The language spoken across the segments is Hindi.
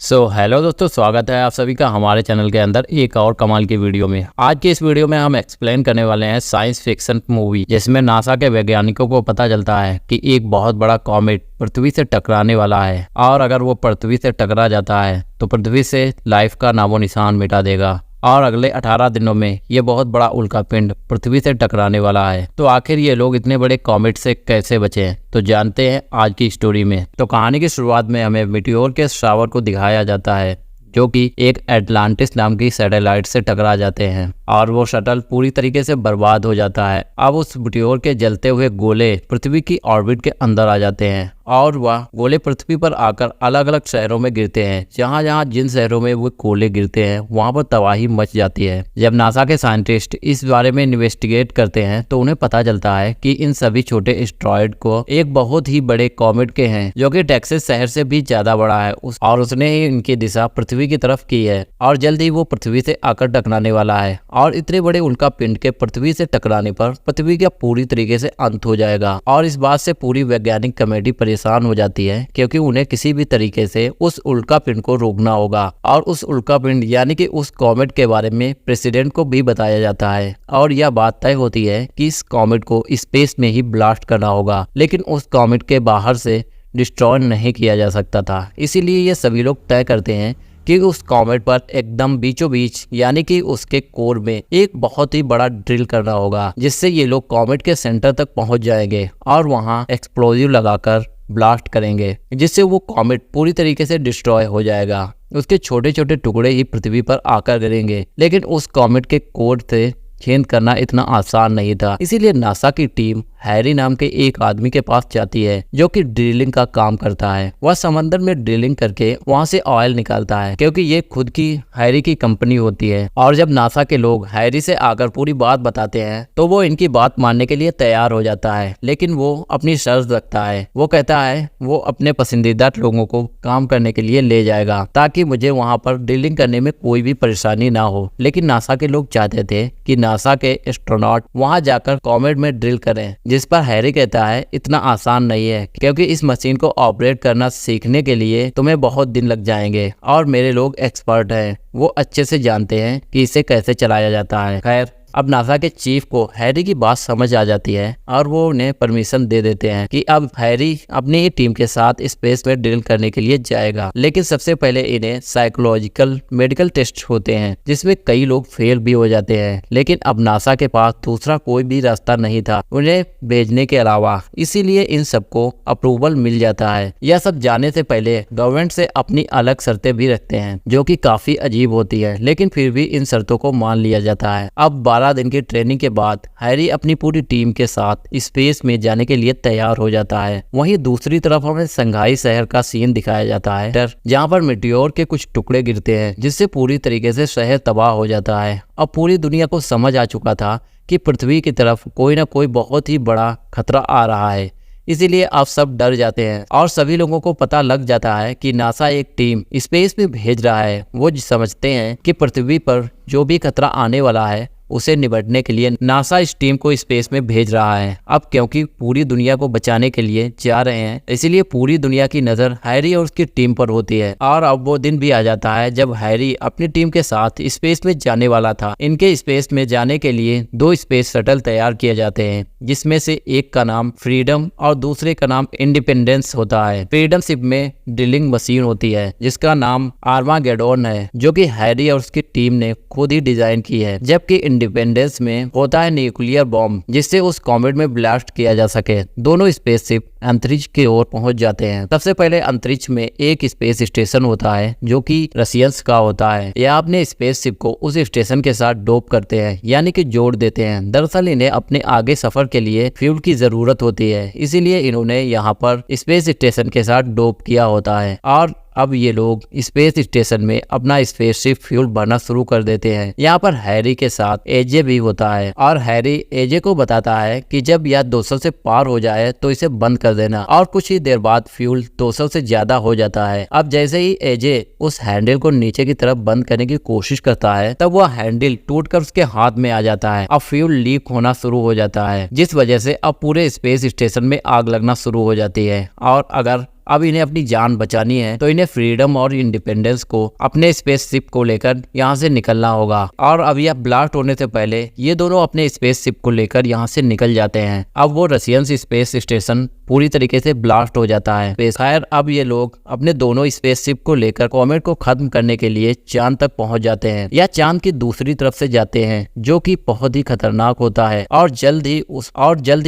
हेलो दोस्तों, स्वागत है आप सभी का हमारे चैनल के अंदर एक और कमाल की वीडियो में। आज की इस वीडियो में हम एक्सप्लेन करने वाले हैं साइंस फिक्शन मूवी, जिसमें नासा के वैज्ञानिकों को पता चलता है कि एक बहुत बड़ा कॉमेट पृथ्वी से टकराने वाला है और अगर वो पृथ्वी से टकरा जाता है तो पृथ्वी से लाइफ का नामो निशान मिटा देगा और अगले 18 दिनों में ये बहुत बड़ा उल्कापिंड पृथ्वी से टकराने वाला है। तो आखिर ये लोग इतने बड़े कॉमेट से कैसे बचे हैं, तो जानते हैं आज की स्टोरी में। तो कहानी की शुरुआत में हमें मीटियोर के शावर को दिखाया जाता है, जो कि एक एटलांटिस नाम की सैटेलाइट से टकरा जाते हैं और वो शटल पूरी तरीके से बर्बाद हो जाता है। अब उस मीटियोर के जलते हुए गोले पृथ्वी की ऑर्बिट के अंदर आ जाते हैं और वह गोले पृथ्वी पर आकर अलग अलग शहरों में गिरते हैं। जहां जहां जिन शहरों में वो गोले गिरते हैं वहां पर तबाही मच जाती है। जब नासा के साइंटिस्ट इस बारे में इन्वेस्टिगेट करते हैं तो उन्हें पता चलता है कि इन सभी छोटे एस्टेरॉयड को एक बहुत ही बड़े कॉमेट के हैं, जो कि टेक्सास शहर से भी ज्यादा बड़ा है और उसने ही इनकी दिशा पृथ्वी की तरफ की है और जल्द ही वो पृथ्वी से आकर टकराने वाला है। और इतने बड़े उल्कापिंड के पृथ्वी से टकराने पर पृथ्वी का पूरी तरीके से अंत हो जाएगा। और इस बात से पूरी वैज्ञानिक कमेटी परेशान हो जाती है, क्योंकि उन्हें किसी भी तरीके से उस उल्कापिंड को रोकना होगा। और उस उल्कापिंड यानी कि उस कॉमेट के बारे में प्रेसिडेंट को भी बताया जाता है और यह बात तय होती है कि इस कॉमेट को स्पेस में ही ब्लास्ट करना होगा, लेकिन उस कॉमेट के बाहर से डिस्ट्रॉय नहीं किया जा सकता था। इसीलिए ये सभी लोग तय करते हैं कि उस कॉमेट पर एकदम बीचों बीच यानी कि उसके कोर में एक बहुत ही बड़ा ड्रिल करना होगा, जिससे ये लोग कॉमेट के सेंटर तक पहुंच जाएंगे और वहां एक्सप्लोजिव लगाकर ब्लास्ट करेंगे, जिससे वो कॉमेट पूरी तरीके से डिस्ट्रॉय हो जाएगा। उसके छोटे छोटे टुकड़े ही पृथ्वी पर आकर गिरेंगे, लेकिन उस कॉमेट के कोर से छेद करना इतना आसान नहीं था। इसीलिए नासा की टीम हैरी नाम के एक आदमी के पास जाती है, जो कि ड्रिलिंग का काम करता है। वह समंदर में ड्रिलिंग करके वहां से ऑयल निकालता है, क्योंकि ये खुद की हैरी की कंपनी होती है। और जब नासा के लोग हैरी से आकर पूरी बात बताते हैं तो वो इनकी बात मानने के लिए तैयार हो जाता है, लेकिन वो अपनी शर्त रखता है। वो कहता है वो अपने पसंदीदा लोगों को काम करने के लिए ले जाएगा, ताकि मुझे वहां पर ड्रिलिंग करने में कोई भी परेशानी ना हो। लेकिन नासा के लोग चाहते थे कि नासा के एस्ट्रोनॉट वहां जाकर कॉमेट में ड्रिल करें, जिस पर हैरी कहता है इतना आसान नहीं है, क्योंकि इस मशीन को ऑपरेट करना सीखने के लिए तुम्हें बहुत दिन लग जाएंगे और मेरे लोग एक्सपर्ट हैं, वो अच्छे से जानते हैं कि इसे कैसे चलाया जाता है। खैर, अब नासा के चीफ को हैरी की बात समझ आ जाती है और वो उन्हें परमिशन दे देते हैं कि अब हैरी अपनी ही टीम के साथ स्पेस में ड्रिल करने के लिए जाएगा। लेकिन सबसे पहले इन्हें साइकोलॉजिकल मेडिकल टेस्ट होते हैं, जिसमें कई लोग फेल भी हो जाते हैं। लेकिन अब नासा के पास दूसरा कोई भी रास्ता नहीं था उन्हें भेजने के अलावा, इसीलिए इन सबको अप्रूवल मिल जाता है। यह सब जाने से पहले गवर्नमेंट से अपनी अलग शर्तें भी रखते हैं, जो कि काफी अजीब होती है, लेकिन फिर भी इन शर्तों को मान लिया जाता है। अब 12 दिन की ट्रेनिंग के बाद हैरी अपनी पूरी टीम के साथ स्पेस में जाने के लिए तैयार हो जाता है। वहीं दूसरी तरफ हमें संघाई शहर का सीन दिखाया जाता है, जहां पर मीटियोर के कुछ टुकड़े गिरते हैं, जिससे पूरी तरीके से शहर तबाह हो जाता है। अब पूरी दुनिया को समझ आ चुका था कि पृथ्वी की तरफ कोई ना कोई बहुत ही बड़ा खतरा आ रहा है। इसीलिए आप सब डर जाते हैं और सभी लोगों को पता लग जाता है कि नासा एक टीम स्पेस में भेज रहा है। वो समझते हैं कि पृथ्वी पर जो भी खतरा आने वाला है उसे निपटने के लिए नासा इस टीम को स्पेस में भेज रहा है। अब क्योंकि पूरी दुनिया को बचाने के लिए जा रहे हैं, इसीलिए पूरी दुनिया की नजर हैरी और उसकी टीम पर होती है। और अब वो दिन भी आ जाता है जब हैरी अपनी टीम के साथ स्पेस में जाने वाला था। इनके स्पेस में जाने के लिए 2 स्पेस शटल तैयार किए जाते हैं, जिसमें से एक का नाम फ्रीडम और दूसरे का नाम इंडिपेंडेंस होता है। फ्रीडम शिप में ड्रिलिंग मशीन होती है, जिसका नाम आर्मागेडोन है, जो कि हैरी और उसकी टीम ने खुद ही डिजाइन की है। जबकि इंडिपेंडेंस में होता है न्यूक्लियर बॉम्ब, जिससे उस कॉमेट में ब्लास्ट किया जा सके। दोनों स्पेसशिप अंतरिक्ष की ओर पहुंच जाते हैं। सबसे पहले अंतरिक्ष में एक स्पेस स्टेशन होता है, जो कि रशियंस का होता है। यह अपने स्पेसशिप को उस स्टेशन के साथ डोप करते हैं, यानी कि जोड़ देते हैं। दरअसल इन्हें अपने आगे सफर के लिए फ्यूल की जरूरत होती है, इसीलिए इन्होंने यहाँ पर स्पेस स्टेशन के साथ डोप किया होता है। और अब ये लोग स्पेस स्टेशन में अपना स्पेसशिप फ्यूल भरना शुरू कर देते हैं। यहाँ पर हैरी के साथ एजे भी होता है और हैरी एजे को बताता है कि जब यह 200 से पार हो जाए तो इसे बंद कर देना। और कुछ ही देर बाद फ्यूल 200 से ज्यादा हो जाता है। अब जैसे ही एजे उस हैंडल को नीचे की तरफ बंद करने की कोशिश करता है, तब वह हैंडल टूटकर उसके हाथ में आ जाता है। अब फ्यूल लीक होना शुरू हो जाता है, जिस वजह से अब पूरे स्पेस स्टेशन में आग लगना शुरू हो जाती है। और अगर अब इन्हें अपनी जान बचानी है तो इन्हें फ्रीडम और इंडिपेंडेंस को अपने स्पेसशिप को लेकर यहाँ से निकलना होगा। और अब यह ब्लास्ट होने से पहले ये दोनों अपने स्पेसशिप को लेकर यहाँ से निकल जाते हैं। अब वो रशियन स्पेस स्टेशन पूरी तरीके से ब्लास्ट हो जाता है। खैर अब ये लोग अपने दोनों स्पेसशिप को लेकर कॉमेट को खत्म करने के लिए चांद तक पहुंच जाते हैं या चांद की दूसरी तरफ से जाते हैं, जो कि बहुत ही खतरनाक होता है। और जल्द ही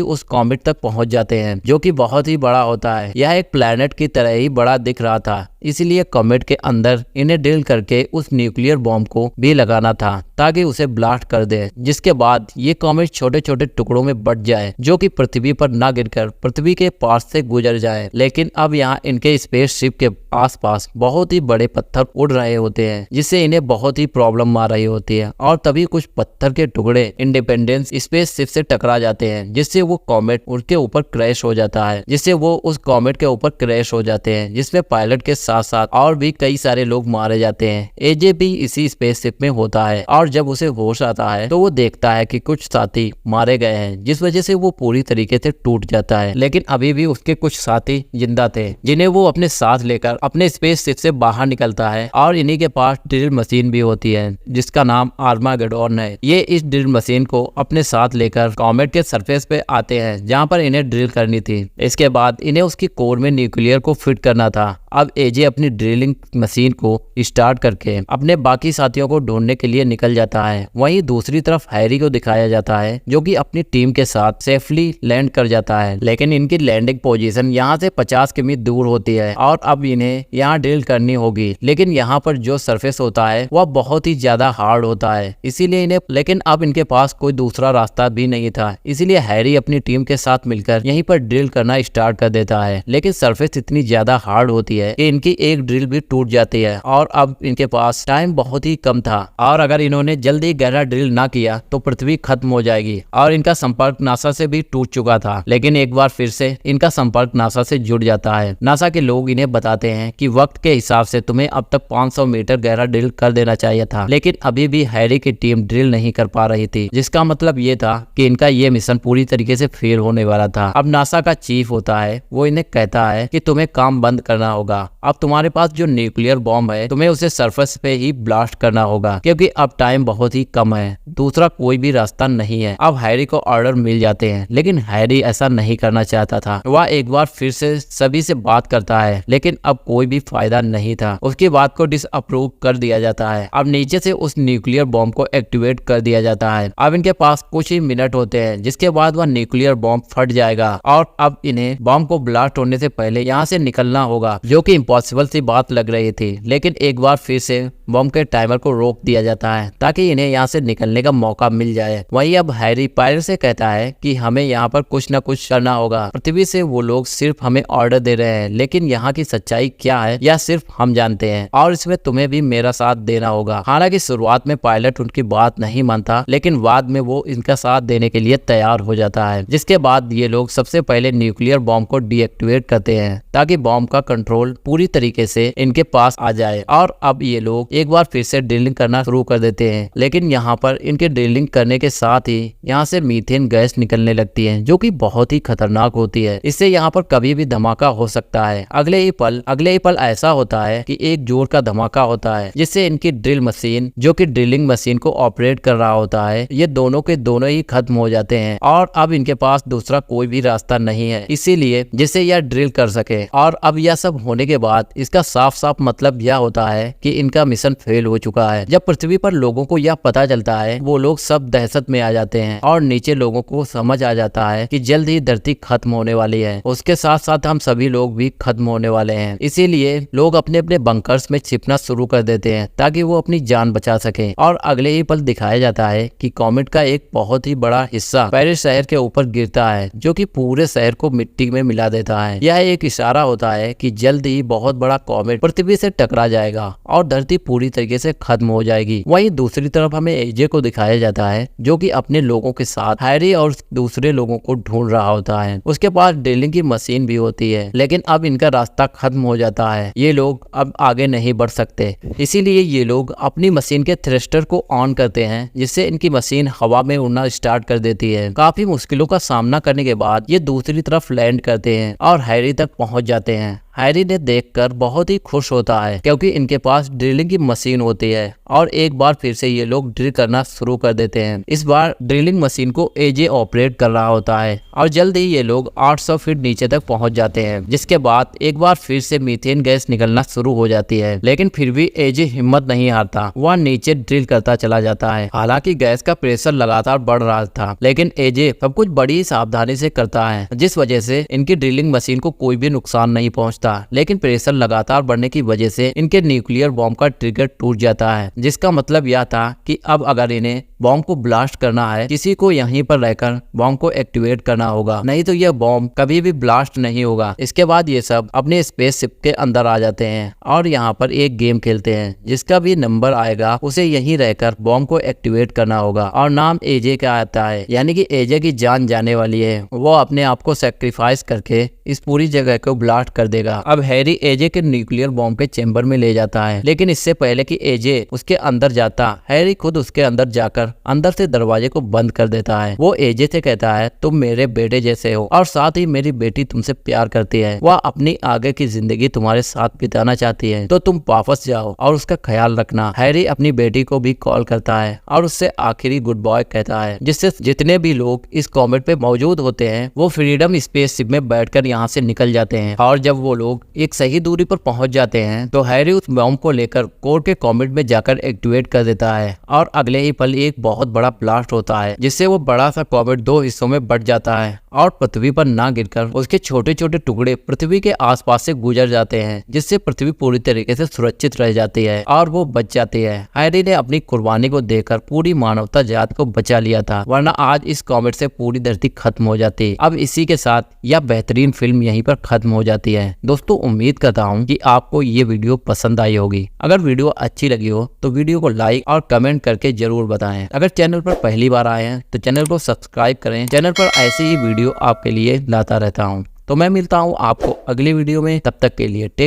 उस कॉमेट तक पहुंच जाते हैं जो कि बहुत ही बड़ा होता है। यह एक प्लैनेट की तरह ही बड़ा दिख रहा था, इसलिए कॉमेट के अंदर इन्हें ड्रिल करके उस न्यूक्लियर बॉम्ब को भी लगाना था ताकि उसे ब्लास्ट कर दे, जिसके बाद ये कॉमेट छोटे छोटे टुकड़ों में बट जाए जो कि पृथ्वी पर ना गिरकर पृथ्वी के पास से गुजर जाए। लेकिन अब यहाँ इनके स्पेसशिप के आसपास बहुत ही बड़े पत्थर उड़ रहे होते हैं, जिससे इन्हें बहुत ही प्रॉब्लम आ रही होती है। और तभी कुछ पत्थर के टुकड़े इंडिपेंडेंस स्पेसशिप से टकरा जाते हैं, जिससे वो कॉमेट उसके ऊपर क्रैश हो जाता है जिसमें पायलट के साथ साथ और भी कई सारे लोग मारे जाते हैं। एजे भी इसी स्पेसशिप में होता है और जब उसे होश आता है तो वो देखता है कि कुछ साथी मारे गए हैं, जिस वजह से वो पूरी तरीके से टूट जाता है। लेकिन अभी भी उसके कुछ साथी जिंदा थे, जिन्हें वो अपने साथ लेकर अपने स्पेसशिप से बाहर निकलता है। और इन्हीं के पास ड्रिल मशीन भी होती है जिसका नाम आर्मागेडोन है। ये इस ड्रिल मशीन को अपने साथ लेकर कॉमेट के सरफेस पे आते हैं जहाँ पर इन्हें ड्रिल करनी थी। इसके बाद इन्हें उसकी कोर में न्यूक्लियर को फिट करना था। अब एजे अपनी ड्रिलिंग मशीन को स्टार्ट करके अपने बाकी साथियों को ढूंढने के लिए निकल जाता है। वहीं दूसरी तरफ हैरी को दिखाया जाता है जो कि अपनी टीम के साथ सेफली लैंड कर जाता है, लेकिन इनकी लैंडिंग पोजीशन यहाँ से 50 किमी दूर होती है और अब इन्हें यहाँ ड्रिल करनी होगी। लेकिन यहाँ पर जो सरफेस होता है वह बहुत ही ज्यादा हार्ड होता है, लेकिन अब इनके पास कोई दूसरा रास्ता भी नहीं था, इसीलिए हैरी अपनी टीम के साथ मिलकर यहीं पर ड्रिल करना स्टार्ट कर देता है। लेकिन सरफेस इतनी ज्यादा हार्ड होती है कि इनकी एक ड्रिल भी टूट जाती है और अब इनके पास टाइम बहुत ही कम था और अगर इन्होंने जल्दी गहरा ड्रिल ना किया तो पृथ्वी खत्म हो जाएगी। और इनका संपर्क नासा से भी टूट चुका था, लेकिन एक बार फिर से इनका संपर्क नासा से जुड़ जाता है। नासा के लोग इन्हें बताते हैं कि वक्त के हिसाब से तुम्हें अब तक 500 मीटर गहरा ड्रिल कर देना चाहिए था, लेकिन अभी भी हैरी की टीम ड्रिल नहीं कर पा रही थी, जिसका मतलब ये था कि इनका ये मिशन पूरी तरीके से फेल होने वाला था। अब नासा का चीफ होता है, वो इन्हें कहता है कि तुम्हें काम बंद करना होगा। अब तुम्हारे पास जो न्यूक्लियर बॉम्ब है तुम्हें उसे सरफेस पे ही ब्लास्ट करना होगा, क्योंकि अब टाइम बहुत ही कम है, दूसरा कोई भी रास्ता नहीं है। अब हैरी को ऑर्डर मिल जाते हैं, लेकिन हैरी ऐसा नहीं करना चाहता था। वह एक बार फिर से सभी से बात करता है, लेकिन अब कोई भी फायदा नहीं था। उसकी बात को डिसअप्रूव कर दिया जाता है। अब नीचे से उस न्यूक्लियर बॉम्ब को एक्टिवेट कर दिया जाता है। अब इनके पास कुछ ही मिनट होते हैं, जिसके बाद वह न्यूक्लियर बॉम्ब फट जाएगा और अब इन्हें बॉम्ब को ब्लास्ट होने से पहले यहाँ से निकलना होगा, जो कि इम्पॉसिबल सी बात लग रही थी। लेकिन एक बार फिर से बॉम्ब के टाइमर को रोक दिया जाता है ताकि इन्हें यहाँ से निकलने का मौका मिल जाए। वहीं अब हैरी पायलट से कहता है कि हमें यहाँ पर कुछ न कुछ करना होगा। पृथ्वी से वो लोग सिर्फ हमें ऑर्डर दे रहे हैं, लेकिन यहाँ की सच्चाई क्या है यह सिर्फ हम जानते हैं और इसमें तुम्हें भी मेरा साथ देना होगा। हालांकि शुरुआत में पायलट उनकी बात नहीं मानता, लेकिन बाद में वो इनका साथ देने के लिए तैयार हो जाता है। जिसके बाद ये लोग सबसे पहले न्यूक्लियर बॉम्ब को डीएक्टिवेट करते हैं ताकि बॉम्ब का कंट्रोल पूरी तरीके से इनके पास आ जाए। और अब ये लोग एक बार फिर से ड्रिलिंग करना शुरू कर देते हैं, लेकिन यहाँ पर इनके ड्रिलिंग करने के साथ ही यहाँ से मीथेन गैस निकलने लगती है, जो कि बहुत ही खतरनाक होती है। इससे यहाँ पर कभी भी धमाका हो सकता है। अगले ही पल ऐसा होता है कि एक जोर का धमाका होता है, जिससे इनकी ड्रिल मशीन, जो कि ड्रिलिंग मशीन को ऑपरेट कर रहा होता है, ये दोनों के दोनों ही खत्म हो जाते हैं और अब इनके पास दूसरा कोई भी रास्ता नहीं है, इसीलिए जिससे यह ड्रिल कर सके। और अब यह सब होने के बाद इसका साफ साफ मतलब यह होता है कि इनका मिशन फेल हो चुका है। जब पृथ्वी पर लोगों को यह पता चलता है, वो लोग सब दहशत में आ जाते हैं और नीचे लोगों को समझ आ जाता है कि जल्द ही धरती खत्म होने वाली है, उसके साथ साथ हम सभी लोग भी खत्म होने वाले हैं। इसीलिए लोग अपने अपने बंकर्स में छिपना शुरू कर देते हैं ताकि वो अपनी जान बचा सके। और अगले ही पल दिखाया जाता है कि कॉमेट का एक बहुत ही बड़ा हिस्सा पेरिस शहर के ऊपर गिरता है, जो कि पूरे शहर को मिट्टी में मिला देता है। यह एक इशारा होता है कि जल्द ही बहुत बड़ा कॉमेट पृथ्वी से टकरा जाएगा और धरती पूरी तरीके से खत्म हो जाएगी। वहीं दूसरी तरफ हमें एजे को दिखाया जाता है, जो कि अपने लोगों के साथ हैरी और दूसरे लोगों को ढूंढ रहा होता है। उसके पास ड्रिलिंग की मशीन भी होती है, लेकिन अब इनका रास्ता खत्म हो जाता है। ये लोग अब आगे नहीं बढ़ सकते, इसीलिए ये लोग अपनी मशीन के थ्रस्टर को ऑन करते हैं, जिससे इनकी मशीन हवा में उड़ना स्टार्ट कर देती है। काफी मुश्किलों का सामना करने के बाद ये दूसरी तरफ लैंड करते हैं और हैरी तक पहुंच जाते हैं। हैरी ने देखकर बहुत ही खुश होता है क्योंकि इनके पास ड्रिलिंग की मशीन होती है और एक बार फिर से ये लोग ड्रिल करना शुरू कर देते हैं। इस बार ड्रिलिंग मशीन को एजे ऑपरेट कर रहा होता है और जल्द ही ये लोग 800 फीट नीचे तक पहुंच जाते हैं, जिसके बाद एक बार फिर से मीथेन गैस निकलना शुरू हो जाती है। लेकिन फिर भी एजे हिम्मत नहीं हारता, वह नीचे ड्रिल करता चला जाता है। हालांकि गैस का प्रेशर लगातार बढ़ रहा था, लेकिन एजे सब कुछ बड़ी सावधानी से करता है, जिस वजह से इनकी ड्रिलिंग मशीन को कोई भी नुकसान नहीं पहुंचता। लेकिन प्रेशर लगातार बढ़ने की वजह से इनके न्यूक्लियर बॉम्ब का ट्रिगर टूट जाता है, जिसका मतलब यह था कि अब अगर इन्हें बॉम्ब को ब्लास्ट करना है, किसी को यहीं पर रहकर बॉम्ब को एक्टिवेट करना होगा, नहीं तो यह बॉम्ब कभी भी ब्लास्ट नहीं होगा। इसके बाद ये सब अपने स्पेसशिप के अंदर आ जाते हैं और यहाँ पर एक गेम खेलते हैं, जिसका भी नंबर आएगा उसे यहीं रहकर बॉम्ब को एक्टिवेट करना होगा। और नाम एजे का आता है, यानी कि एजे की जान जाने वाली है। वो अपने आप को सेक्रीफाइस करके इस पूरी जगह को ब्लास्ट कर देगा। अब हैरी एजे के न्यूक्लियर बॉम्ब के चेंबर में ले जाता है, लेकिन इससे पहले कि एजे उसके अंदर जाता, हैरी खुद उसके अंदर जाकर अंदर से दरवाजे को बंद कर देता है। वो एजे से कहता है, तुम मेरे बेटे जैसे हो और साथ ही मेरी बेटी तुमसे प्यार करती है। वह अपनी आगे की जिंदगी तुम्हारे साथ बिताना चाहती है, तो तुम वापस जाओ और उसका ख्याल रखना। हैरी अपनी बेटी को भी कॉल करता है और उससे आखिरी गुड बाय कहता है, जिससे जितने भी लोग इस कॉमेट पे मौजूद होते हैं वो फ्रीडम स्पेसशिप में बैठकर यहाँ से निकल जाते हैं। और जब वो लोग एक सही दूरी पर पहुंच जाते हैं तो हैरी उस बॉम्ब को लेकर कोर के कॉमेट में जाकर एक्टिवेट कर देता है और अगले ही पल एक बहुत बड़ा ब्लास्ट होता है, जिससे वो बड़ा सा कॉमेट 2 हिस्सों में बट जाता है और पृथ्वी पर ना गिरकर उसके छोटे छोटे टुकड़े पृथ्वी के आसपास से गुजर जाते हैं, जिससे पृथ्वी पूरी तरीके से सुरक्षित रह जाती है और वो बच जाती है। हैरी ने अपनी कुर्बानी को देकर पूरी मानवता जात को बचा लिया था, वरना आज इस कॉमेट से पूरी धरती खत्म हो जाती। अब इसी के साथ यह बेहतरीन फिल्म यहीं पर खत्म हो जाती है। दोस्तों, उम्मीद करता हूँ कि आपको ये वीडियो पसंद आई होगी। अगर वीडियो अच्छी लगी हो तो वीडियो को लाइक और कमेंट करके जरूर बताएं। अगर चैनल पर पहली बार आए हैं तो चैनल को सब्सक्राइब करें। चैनल पर ऐसे ही वीडियो आपके लिए लाता रहता हूँ। तो मैं मिलता हूँ आपको अगली वीडियो में, तब तक के लिए टेक